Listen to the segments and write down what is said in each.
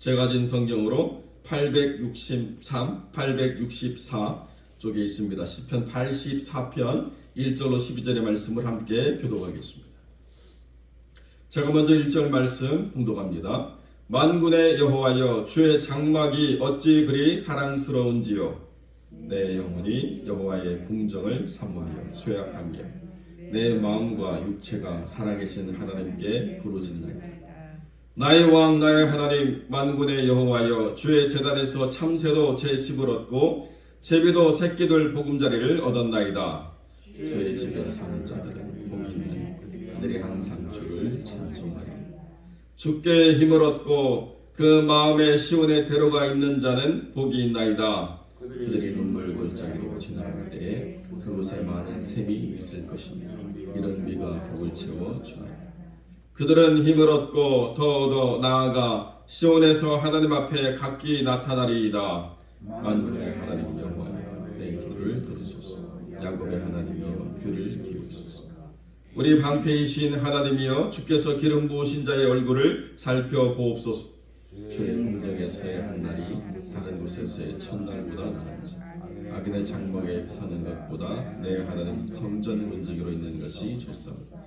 제가 진 성경으로 863, 864 쪽에 있습니다. 시편 84편 1절로 12절의 말씀을 함께 교독하겠습니다. 제가 먼저 1절 말씀 봉독합니다. 만군의 여호와여, 주의 장막이 어찌 그리 사랑스러운지요. 내 영혼이 여호와의 궁정을 사모하여 쇠약하며 내 마음과 육체가 살아계신 하나님께 부르짖나이다. 나의 왕 나의 하나님 만군의 여호와여, 주의 제단에서 참새도 제 집을 얻고 제비도 새끼들 보금자리를 얻었나이다. 주의 집에 사는 자들은 복이 있는 그들이 항상 주를 찬송하리. 주께 힘을 얻고 그 마음에 시온의 대로가 있는 자는 복이 있나이다. 그들이 눈물 골짜기로 지나갈 때에 그곳에 많은 샘이 있을 것이며 이런 비가 복을 채워 주나이다. 그들은 힘을 얻고 더 나아가 시온에서 하나님 앞에 각기 나타나리이다. 만군의 하나님 여호와여, 내 기도를 들으소서. 야곱의 하나님이여, 귀를 기울이소서. 우리 방패이신 하나님이여, 주께서 기름 부으신 자의 얼굴을 살펴보옵소서. 주의 궁정에서의 한 날이 다른 곳에서의 첫날보다 나은지, 악인의 장막에 사는 것보다 내 하나님 성전 문지기로 있는 것이 좋사옵니다.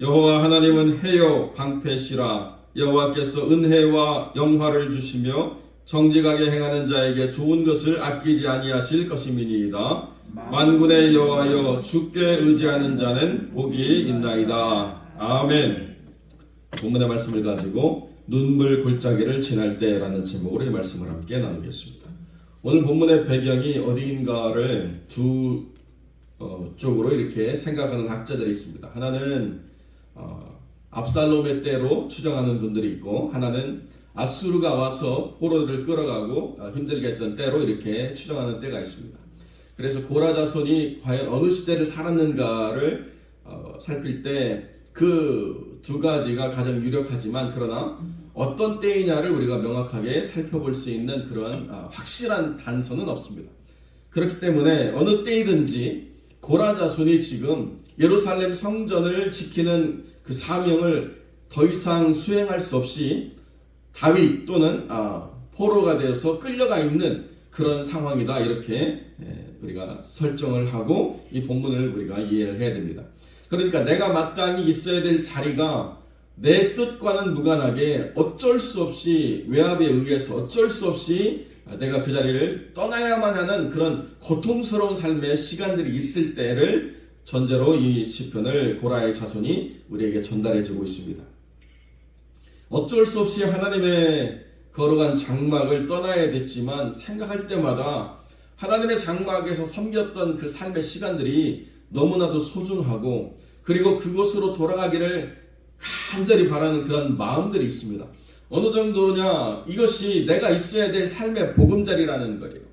여호와 하나님은 해요 방패시라. 여호와께서 은혜와 영화를 주시며 정직하게 행하는 자에게 좋은 것을 아끼지 아니하실 것임이니이다. 만군의 여호와여, 주께 의지하는 자는 복이 있나이다. 아멘. 본문의 말씀을 가지고 눈물 골짜기를 지날 때라는 제목으로 이 말씀을 함께 나누겠습니다. 오늘 본문의 배경이 어디인가를 두 쪽으로 이렇게 생각하는 학자들이 있습니다. 하나는 압살롬의 때로 추정하는 분들이 있고, 하나는 아수르가 와서 포로들을 끌어가고 힘들게 했던 때로 이렇게 추정하는 때가 있습니다. 그래서 고라 자손이 과연 어느 시대를 살았는가를 살필 때 그 두 가지가 가장 유력하지만, 그러나 어떤 때이냐를 우리가 명확하게 살펴볼 수 있는 그런 확실한 단서는 없습니다. 그렇기 때문에 어느 때이든지 고라 자손이 지금 예루살렘 성전을 지키는 그 사명을 더 이상 수행할 수 없이 다윗 또는 포로가 되어서 끌려가 있는 그런 상황이다, 이렇게 우리가 설정을 하고 이 본문을 우리가 이해를 해야 됩니다. 그러니까 내가 마땅히 있어야 될 자리가 내 뜻과는 무관하게 어쩔 수 없이 외압에 의해서 어쩔 수 없이 내가 그 자리를 떠나야만 하는 그런 고통스러운 삶의 시간들이 있을 때를 전제로 이 시편을 고라의 자손이 우리에게 전달해주고 있습니다. 어쩔 수 없이 하나님의 걸어간 장막을 떠나야 됐지만, 생각할 때마다 하나님의 장막에서 섬겼던 그 삶의 시간들이 너무나도 소중하고, 그리고 그곳으로 돌아가기를 간절히 바라는 그런 마음들이 있습니다. 어느 정도냐, 이것이 내가 있어야 될 삶의 보금자리라는 거예요.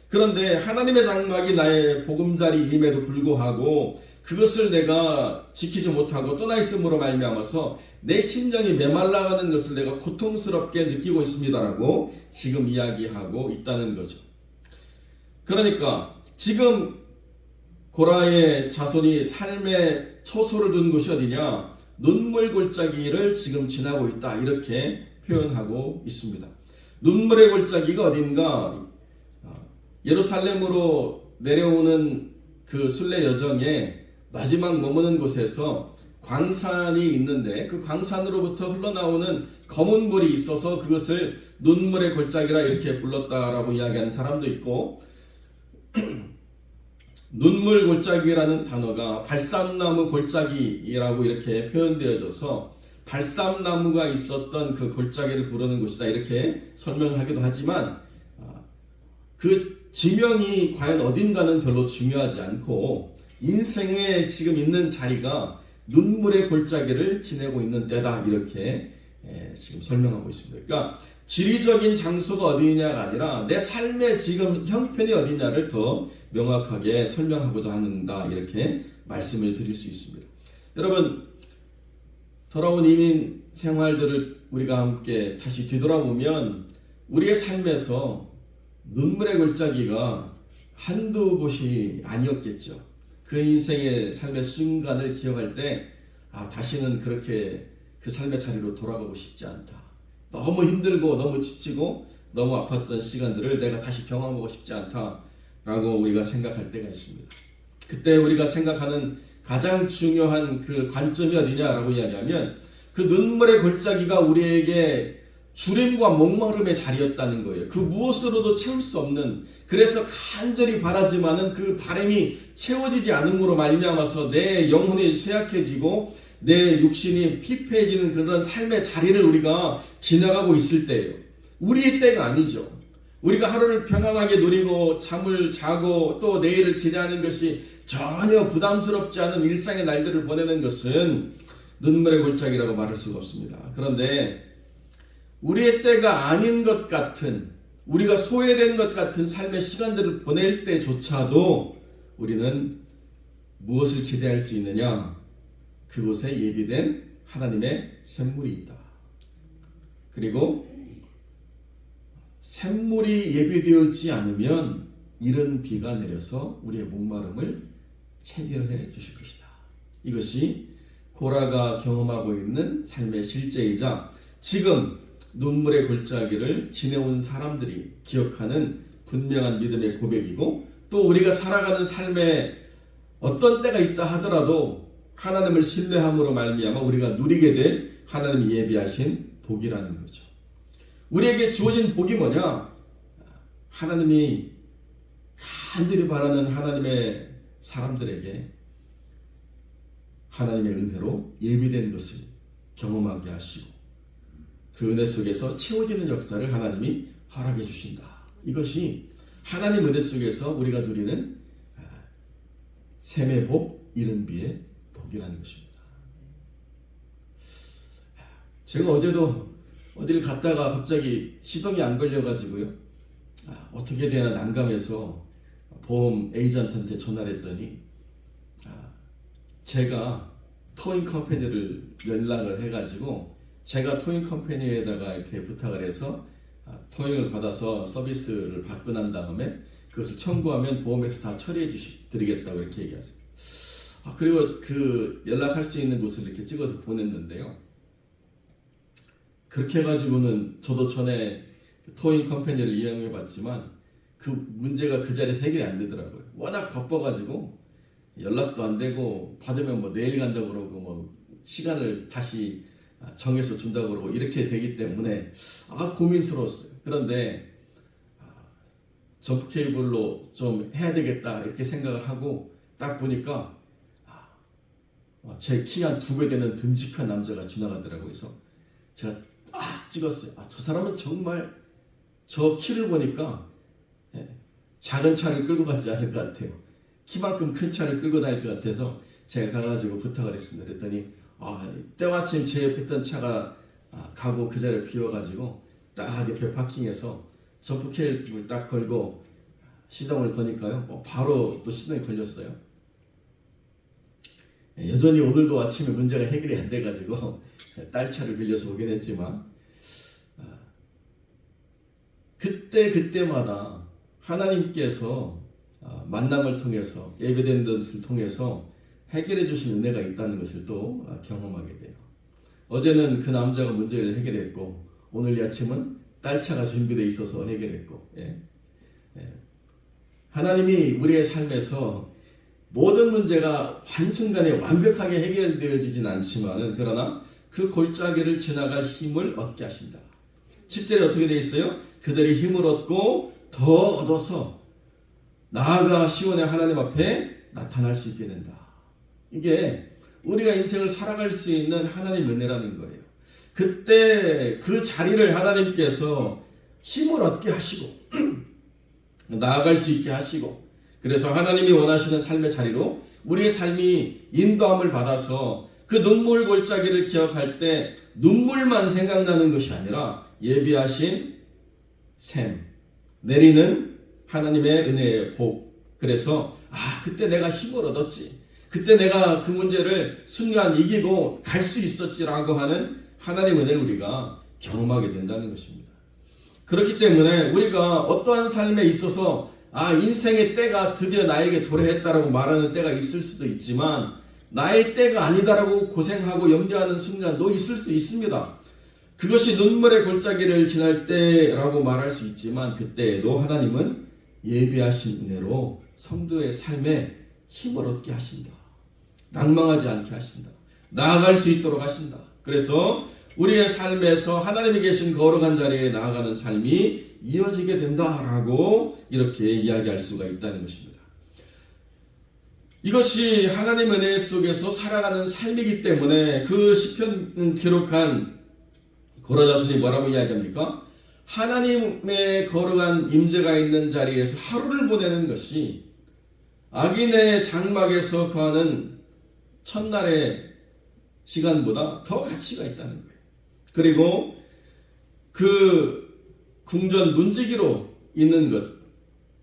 그런데 하나님의 장막이 나의 보금자리임에도 불구하고 그것을 내가 지키지 못하고 떠나 있음으로 말미암아서 내 심령이 메말라가는 것을 내가 고통스럽게 느끼고 있습니다라고 지금 이야기하고 있다는 거죠. 그러니까 지금 고라의 자손이 삶의 처소를 둔 곳이 어디냐? 눈물 골짜기를 지금 지나고 있다, 이렇게 표현하고 있습니다. 눈물의 골짜기가 어딘가? 예루살렘으로 내려오는 그 순례 여정에 마지막 머무는 곳에서 광산이 있는데, 그 광산으로부터 흘러나오는 검은 불이 있어서 그것을 눈물의 골짜기라 이렇게 불렀다라고 이야기하는 사람도 있고, 눈물 골짜기라는 단어가 발삼나무 골짜기라고 이렇게 표현되어져서 발삼나무가 있었던 그 골짜기를 부르는 곳이다, 이렇게 설명하기도 하지만, 그 지명이 과연 어딘가는 별로 중요하지 않고 인생에 지금 있는 자리가 눈물의 골짜기를 지내고 있는 때다, 이렇게 지금 설명하고 있습니다. 그러니까 지리적인 장소가 어디냐가 아니라 내 삶의 지금 형편이 어디냐를 더 명확하게 설명하고자 하는다, 이렇게 말씀을 드릴 수 있습니다. 여러분, 돌아온 이민 생활들을 우리가 함께 다시 뒤돌아보면 우리의 삶에서 눈물의 골짜기가 한두 곳이 아니었겠죠. 그 인생의 삶의 순간을 기억할 때 다시는 그렇게 그 삶의 자리로 돌아가고 싶지 않다. 너무 힘들고 너무 지치고 너무 아팠던 시간들을 내가 다시 경험하고 싶지 않다라고 우리가 생각할 때가 있습니다. 그때 우리가 생각하는 가장 중요한 그 관점이 어디냐라고 이야기하면 그 눈물의 골짜기가 우리에게 주림과 목마름의 자리였다는 거예요. 그 무엇으로도 채울 수 없는, 그래서 간절히 바라지만은 그 바람이 채워지지 않음으로 말미암아서 내 영혼이 쇠약해지고 내 육신이 피폐해지는 그런 삶의 자리를 우리가 지나가고 있을 때예요. 우리의 때가 아니죠. 우리가 하루를 평안하게 누리고 잠을 자고 또 내일을 기대하는 것이 전혀 부담스럽지 않은 일상의 날들을 보내는 것은 눈물의 골짜기라고 말할 수가 없습니다. 그런데 우리의 때가 아닌 것 같은, 우리가 소외된 것 같은 삶의 시간들을 보낼 때조차도 우리는 무엇을 기대할 수 있느냐? 그곳에 예비된 하나님의 샘물이 있다. 그리고 샘물이 예비되어지지 않으면 이른 비가 내려서 우리의 목마름을 체결해 주실 것이다. 이것이 고라가 경험하고 있는 삶의 실제이자 지금 눈물의 골짜기를 지내온 사람들이 기억하는 분명한 믿음의 고백이고, 또 우리가 살아가는 삶에 어떤 때가 있다 하더라도 하나님을 신뢰함으로 말미암아 우리가 누리게 될 하나님이 예비하신 복이라는 거죠. 우리에게 주어진 복이 뭐냐? 하나님이 간절히 바라는 하나님의 사람들에게 하나님의 은혜로 예비된 것을 경험하게 하시고 그 은혜 속에서 채워지는 역사를 하나님이 허락해 주신다. 이것이 하나님 은혜 속에서 우리가 누리는 샘의 복, 이른 비의 복이라는 것입니다. 제가 어제도 어디를 갔다가 갑자기 시동이 안 걸려가지고요. 어떻게 되나 난감해서 보험 에이전트한테 전화를 했더니 제가 토잉 컴퍼니를 연락을 해가지고 제가 토잉 컴퍼니에다가 이렇게 부탁을 해서 토잉을 받아서 서비스를 받고 난 다음에 그것을 청구하면 보험에서 다 처리해 드리겠다고 이렇게 얘기하세요. 그리고 그 연락할 수 있는 곳을 이렇게 찍어서 보냈는데요. 그렇게 해가지고는 저도 전에 토잉 컴퍼니를 이용해 봤지만 그 문제가 그 자리에서 해결이 안 되더라고요. 워낙 바빠가지고 연락도 안 되고 받으면 뭐 내일 간다고 그러고 뭐 시간을 다시 정해서 준다고 그러고 이렇게 되기 때문에 고민스러웠어요. 그런데 점프 케이블로 좀 해야 되겠다 이렇게 생각을 하고 딱 보니까 제 키 한 2배 되는 듬직한 남자가 지나가더라고요. 그래서 제가 찍었어요. 저 사람은 정말 저 키를 보니까 작은 차를 끌고 가지 않을 것 같아요. 키만큼 큰 차를 끌고 다닐 것 같아서 제가 가가지고 부탁을 했습니다. 그랬더니 때마침 제 옆에 있던 차가 가고 그 자리를 비워가지고 딱 옆에 파킹해서 점프 케이블을 딱 걸고 시동을 거니까요. 바로 또 시동이 걸렸어요. 여전히 오늘도 아침에 문제가 해결이 안 돼가지고 딸 차를 빌려서 오긴 했지만 그때마다 하나님께서 만남을 통해서 예배된 것을 통해서 해결해 주신 은혜가 있다는 것을 또 경험하게 돼요. 어제는 그 남자가 문제를 해결했고 오늘 이 아침은 딸차가 준비되어 있어서 해결했고 하나님이 우리의 삶에서 모든 문제가 한순간에 완벽하게 해결되어지진 않지만 그러나 그 골짜기를 지나갈 힘을 얻게 하신다. 10절에 어떻게 되어 있어요? 그들이 힘을 얻고 더 얻어서 나아가 시온의 하나님 앞에 나타날 수 있게 된다. 이게 우리가 인생을 살아갈 수 있는 하나님의 은혜라는 거예요. 그때 그 자리를 하나님께서 힘을 얻게 하시고 나아갈 수 있게 하시고, 그래서 하나님이 원하시는 삶의 자리로 우리의 삶이 인도함을 받아서 그 눈물 골짜기를 기억할 때 눈물만 생각나는 것이 아니라 예비하신 샘, 내리는 하나님의 은혜의 복. 그래서 그때 내가 힘을 얻었지, 그때 내가 그 문제를 순간 이기고 갈 수 있었지라고 하는 하나님의 은혜를 우리가 경험하게 된다는 것입니다. 그렇기 때문에 우리가 어떠한 삶에 있어서 인생의 때가 드디어 나에게 도래했다라고 말하는 때가 있을 수도 있지만 나의 때가 아니다라고 고생하고 염려하는 순간도 있을 수 있습니다. 그것이 눈물의 골짜기를 지날 때라고 말할 수 있지만 그때에도 하나님은 예비하신 은혜로 성도의 삶에 힘을 얻게 하신다. 낭망하지 않게 하신다. 나아갈 수 있도록 하신다. 그래서 우리의 삶에서 하나님이 계신 거룩한 자리에 나아가는 삶이 이어지게 된다라고 이렇게 이야기할 수가 있다는 것입니다. 이것이 하나님 은혜 속에서 살아가는 삶이기 때문에 그 시편 기록한 고라자손이 뭐라고 이야기합니까? 하나님의 거룩한 임재가 있는 자리에서 하루를 보내는 것이 악인의 장막에서 거하는 첫날의 시간보다 더 가치가 있다는 거예요. 그리고 그 궁전 문지기로 있는 것,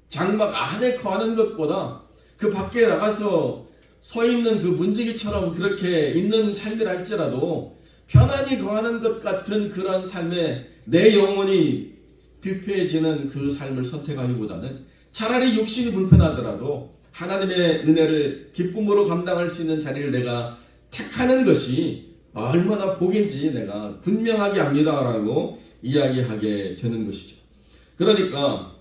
장막 안에 거하는 것보다 그 밖에 나가서 서 있는 그 문지기처럼 그렇게 있는 삶이라 할지라도 편안히 거하는 것 같은 그런 삶에 내 영혼이 득회해지는 그 삶을 선택하기보다는 차라리 육신이 불편하더라도 하나님의 은혜를 기쁨으로 감당할 수 있는 자리를 내가 택하는 것이 얼마나 복인지 내가 분명하게 압니다라고 이야기하게 되는 것이죠. 그러니까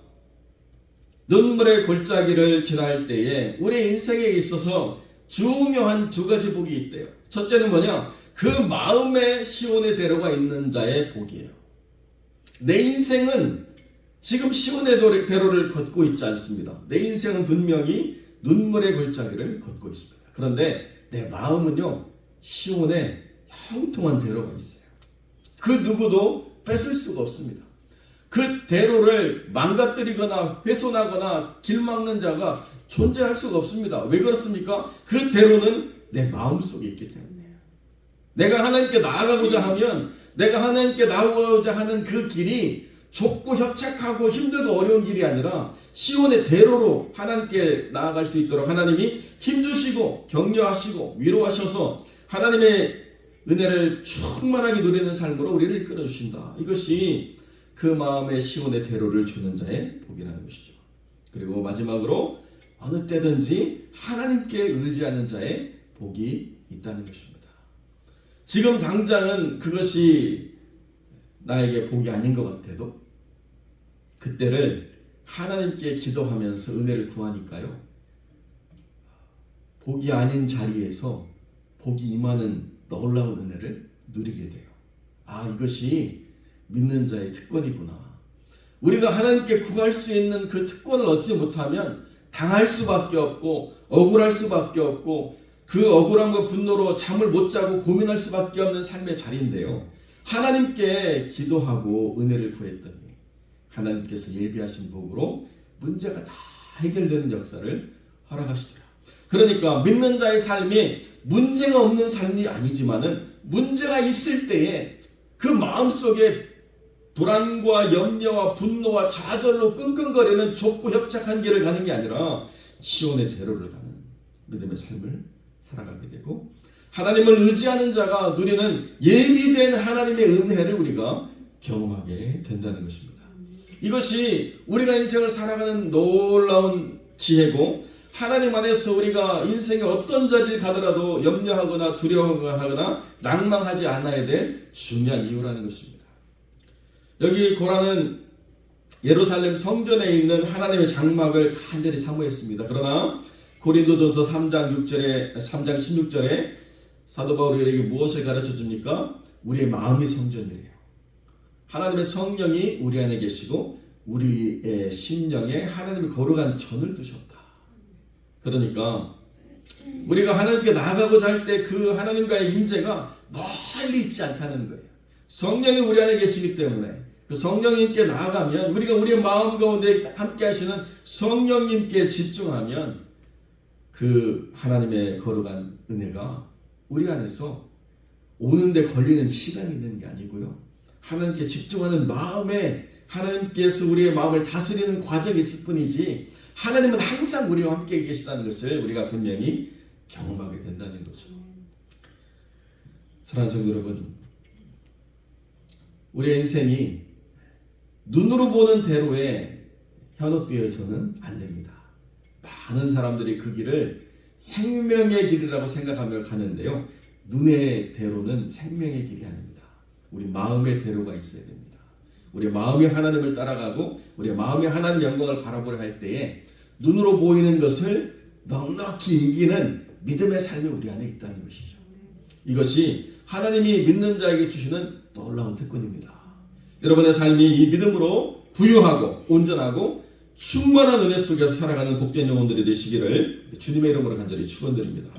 눈물의 골짜기를 지날 때에 우리 인생에 있어서 중요한 두 가지 복이 있대요. 첫째는 뭐냐? 그 마음의 시온의 대로가 있는 자의 복이에요. 내 인생은 지금 시온의 대로를 걷고 있지 않습니다. 내 인생은 분명히 눈물의 골짜기를 걷고 있습니다. 그런데 내 마음은요, 시온의 형통한 대로가 있어요. 그 누구도 뺏을 수가 없습니다. 그 대로를 망가뜨리거나 훼손하거나 길 막는 자가 존재할 수가 없습니다. 왜 그렇습니까? 그 대로는 내 마음속에 있기 때문이에요. 내가 하나님께 나아가고자 하면 내가 하나님께 나아가고자 하는 그 길이 좁고 협착하고 힘들고 어려운 길이 아니라 시온의 대로로 하나님께 나아갈 수 있도록 하나님이 힘주시고 격려하시고 위로하셔서 하나님의 은혜를 충만하게 누리는 삶으로 우리를 이끌어 주신다. 이것이 그 마음의 시온의 대로를 주는 자의 복이라는 것이죠. 그리고 마지막으로 어느 때든지 하나님께 의지하는 자의 복이 있다는 것입니다. 지금 당장은 그것이 나에게 복이 아닌 것 같아도 그때를 하나님께 기도하면서 은혜를 구하니까요, 복이 아닌 자리에서 복이 임하는 놀라운 은혜를 누리게 돼요. 아, 이것이 믿는 자의 특권이구나. 우리가 하나님께 구할 수 있는 그 특권을 얻지 못하면 당할 수밖에 없고 억울할 수밖에 없고 그 억울함과 분노로 잠을 못 자고 고민할 수밖에 없는 삶의 자리인데요, 하나님께 기도하고 은혜를 구했더니 하나님께서 예비하신 복으로 문제가 다 해결되는 역사를 허락하시더라. 그러니까 믿는 자의 삶이 문제가 없는 삶이 아니지만은 문제가 있을 때에 그 마음속에 불안과 염려와 분노와 좌절로 끙끙거리는 좁고 협착한 길을 가는 게 아니라 시온의 대로를 가는 믿음의 삶을 살아가게 되고 하나님을 의지하는 자가 누리는 예비된 하나님의 은혜를 우리가 경험하게 된다는 것입니다. 이것이 우리가 인생을 살아가는 놀라운 지혜고 하나님 안에서 우리가 인생의 어떤 자리를 가더라도 염려하거나 두려워하거나 낭망하지 않아야 될 중요한 이유라는 것입니다. 여기 고라는 예루살렘 성전에 있는 하나님의 장막을 간절히 사모했습니다. 그러나 고린도전서 3장 16절에 사도 바울이 우리에게 무엇을 가르쳐 줍니까? 우리의 마음이 성전이래요. 하나님의 성령이 우리 안에 계시고 우리의 심령에 하나님의 거룩한 전을 두셨다. 그러니까 우리가 하나님께 나아가고자 할 때 그 하나님과의 임재가 멀리 있지 않다는 거예요. 성령이 우리 안에 계시기 때문에 그 성령님께 나아가면 우리가 우리의 마음 가운데 함께 하시는 성령님께 집중하면 그 하나님의 거룩한 은혜가 우리 안에서 오는데 걸리는 시간이 있는 게 아니고요, 하나님께 집중하는 마음에 하나님께서 우리의 마음을 다스리는 과정이 있을 뿐이지 하나님은 항상 우리와 함께 계시다는 것을 우리가 분명히 경험하게 된다는 거죠. 사랑하는 성도 여러분, 우리의 인생이 눈으로 보는 대로에 현혹되어서는 안 됩니다. 많은 사람들이 그 길을 생명의 길이라고 생각하며 가는데요, 눈의 대로는 생명의 길이 아닙니다. 우리 마음의 대로가 있어야 됩니다. 우리 마음이 하나님을 따라가고 우리 마음이 하나님의 영광을 바라보려 할 때에 눈으로 보이는 것을 넉넉히 이기는 믿음의 삶이 우리 안에 있다는 것이죠. 이것이 하나님이 믿는 자에게 주시는 놀라운 특권입니다. 여러분의 삶이 이 믿음으로 부유하고 온전하고 충만한 은혜 속에서 살아가는 복된 영혼들이 되시기를 주님의 이름으로 간절히 축원드립니다.